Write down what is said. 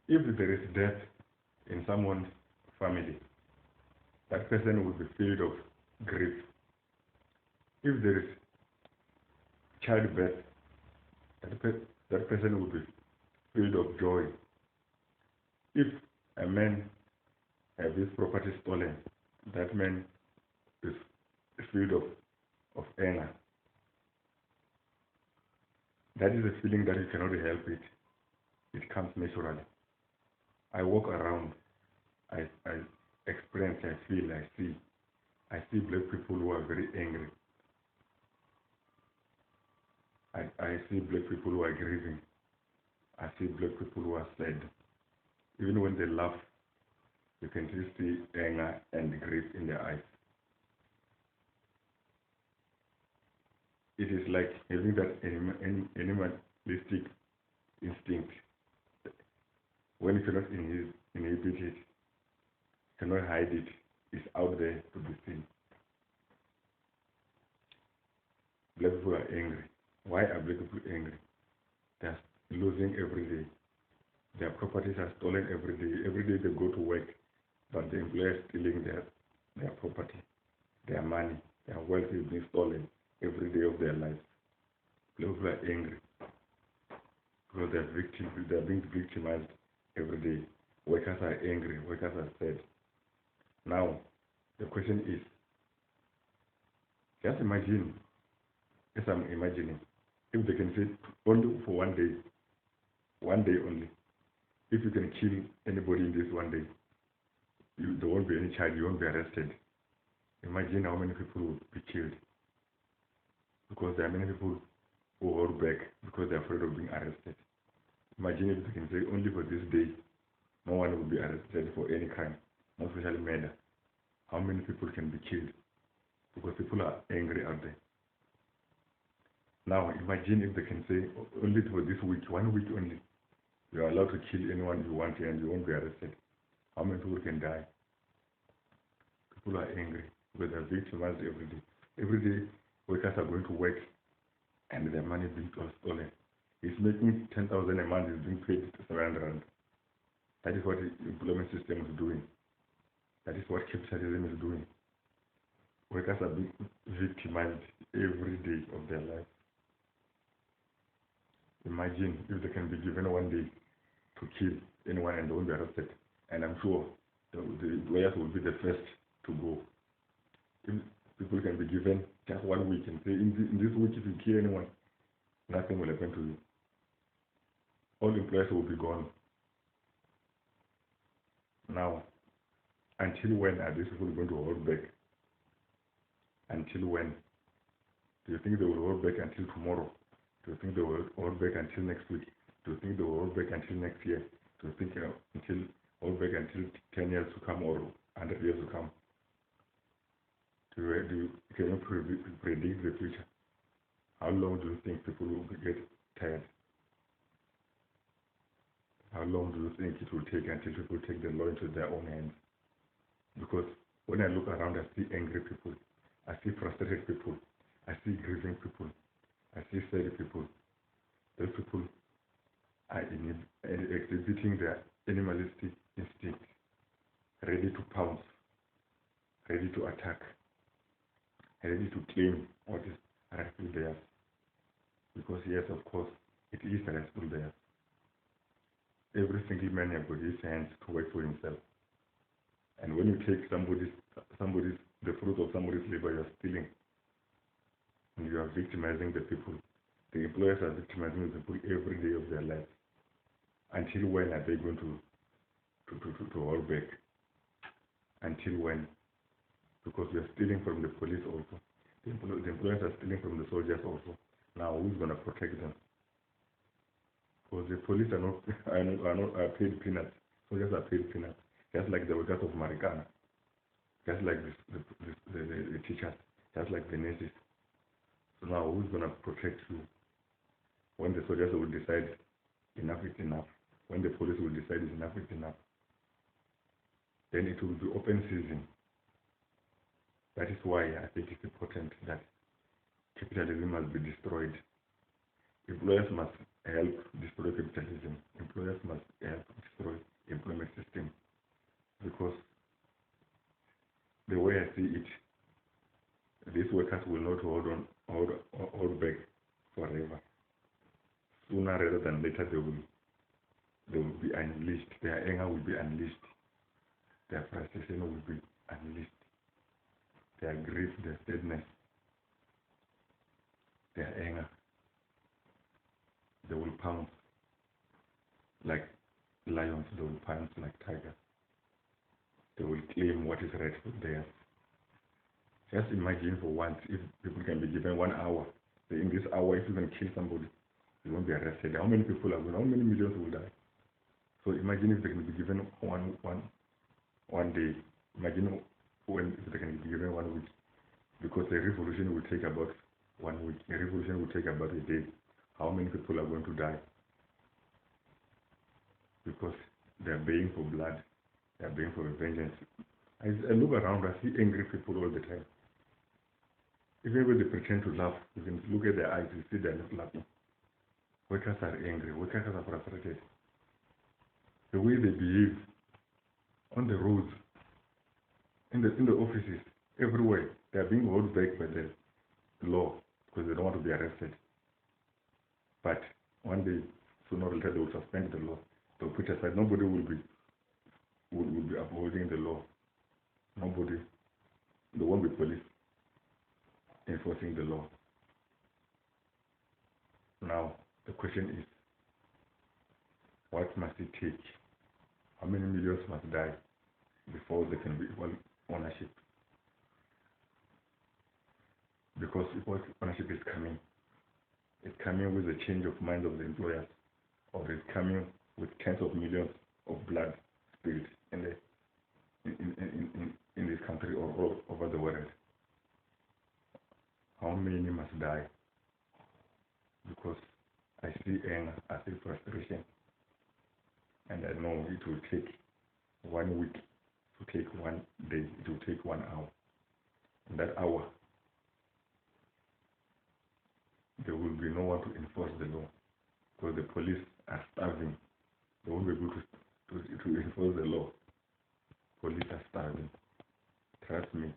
If there is death in someone's family, that person will be filled of grief. If there is childbirth, that person will be filled of joy. If a man has his property stolen, that man is filled of anger. That is a feeling that you cannot help it. It comes naturally. I walk around, I experience, I feel, I see black people who are very angry. I see black people who are grieving. I see black people who are sad. Even when they laugh, you can still see anger and grief in their eyes. It is like having that animalistic instinct. When you cannot inhibit it, cannot hide it, it's out there to be seen. Black people are angry. Why are black people angry? They are losing every day. Their properties are stolen every day. Every day they go to work, but the employer is stealing their property, their money, their wealth is being stolen every day of their lives. Black people are angry because they are being victimized every day. Workers are angry. Workers are sad. Now, the question is, just imagine, as I'm imagining, if they can say only for one day only, if you can kill anybody in this one day, there won't be any charge, you won't be arrested. Imagine how many people will be killed. Because there are many people who hold back because they're afraid of being arrested. Imagine if they can say only for this day, no one will be arrested for any crime, not especially murder. How many people can be killed? Because people are angry out there. Now imagine if they can say only for this week, 1 week only, you are allowed to kill anyone you want and you won't be arrested. How many people can die? People are angry because they are victimized every day. Every day, workers are going to work and their money is being stolen. It's making 10,000 a month, is being paid 700 rand. That is what the employment system is doing. That is what capitalism is doing. Workers are being victimized every day of their life. Imagine if they can be given 1 day to kill anyone and they won't be arrested. And I'm sure the employers will be the first to go. If people can be given just 1 week and say, in this week, if you kill anyone, nothing will happen to you. All employers will be gone. Now, until when are these people going to hold back? Until when? Do you think they will hold back until tomorrow? Do you think they will hold back until next week? Do you think they will hold back until next year? Do you think hold back until 10 years to come or 100 years to come? Can you predict the future? How long do you think people will get tired? How long do you think it will take until people take the law into their own hands? Because when I look around, I see angry people, I see frustrated people, I see grieving people, I see sad people. Those people are exhibiting their animalistic instinct, ready to pounce, ready to attack, ready to claim what is rightfully theirs. Because yes, of course, it is rightfully theirs. Every single man has got his hands to work for himself. And when you take the fruit of somebody's labor, you are stealing. And you are victimizing the people. The employers are victimizing the people every day of their lives. Until when are they going to hold back? Until when? Because we are stealing from the police also. The employers are stealing from the soldiers also. Now who's going to protect them? Because the police are paid peanuts. Soldiers are paid peanuts. Just like the workers of Marikana. Just like the teachers. Just like the nurses. So now who's going to protect you? When the soldiers will decide enough is enough. When the police will decide enough is enough. Then it will be open season. That is why I think it's important that capitalism must be destroyed. Employers must help destroy capitalism. Employers must help destroy hold back forever. Sooner rather than later, they will be unleashed. Their anger will be unleashed. Their frustration will be unleashed. Their grief, their sadness, their anger, they will pounce like lions, they will pounce like tigers. They will claim what is rightful theirs. Just imagine for once, if people can be given 1 hour, in this hour, if you can kill somebody, you won't be arrested. How many people are going? How many millions will die? So imagine if they can be given one day. Imagine if they can be given 1 week, because a revolution will take about 1 week. A revolution will take about a day. How many people are going to die? Because they are baying for blood. They are baying for vengeance. I look around, I see angry people all the time. Even when they pretend to laugh, you can look at their eyes, you see they're not laughing. Workers are angry, workers are frustrated. The way they behave on the roads, in the offices, everywhere, they are being held back by the law because they don't want to be arrested. But one day, sooner or later, they will suspend the law. They'll put aside. Nobody will be upholding the law. Nobody. There won't be police enforcing the law. Now, the question is, what must it take? How many millions must die before there can be equal ownership? Because equal ownership is coming. It's coming with the change of mind of the employers, or it's coming with tens of millions of blood spilled in this country or all over the world. How many must die? Because I see anger, I see frustration, and I know it will take 1 week, it will take 1 day, it will take 1 hour. In that hour, there will be no one to enforce the law, because the police are starving. They won't be able to enforce the law. Police are starving. Trust me.